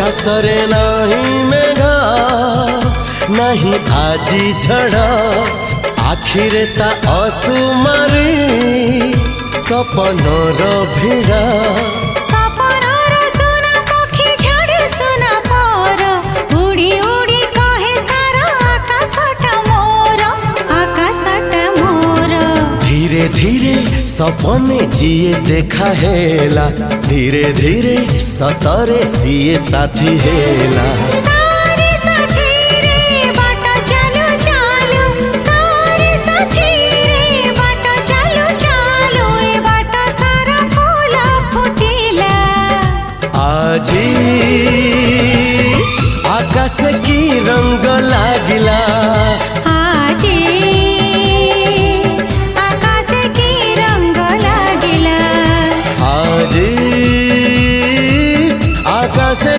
आकाशरे नहीं मेघा नहीं आजी झड़ आखिरे ता असुमारी सपनर भिड़ा धीरे धीरे सपने जिए देखा हेला धीरे धीरे सतरे सीए साथी हेला आजी आकाश की रंग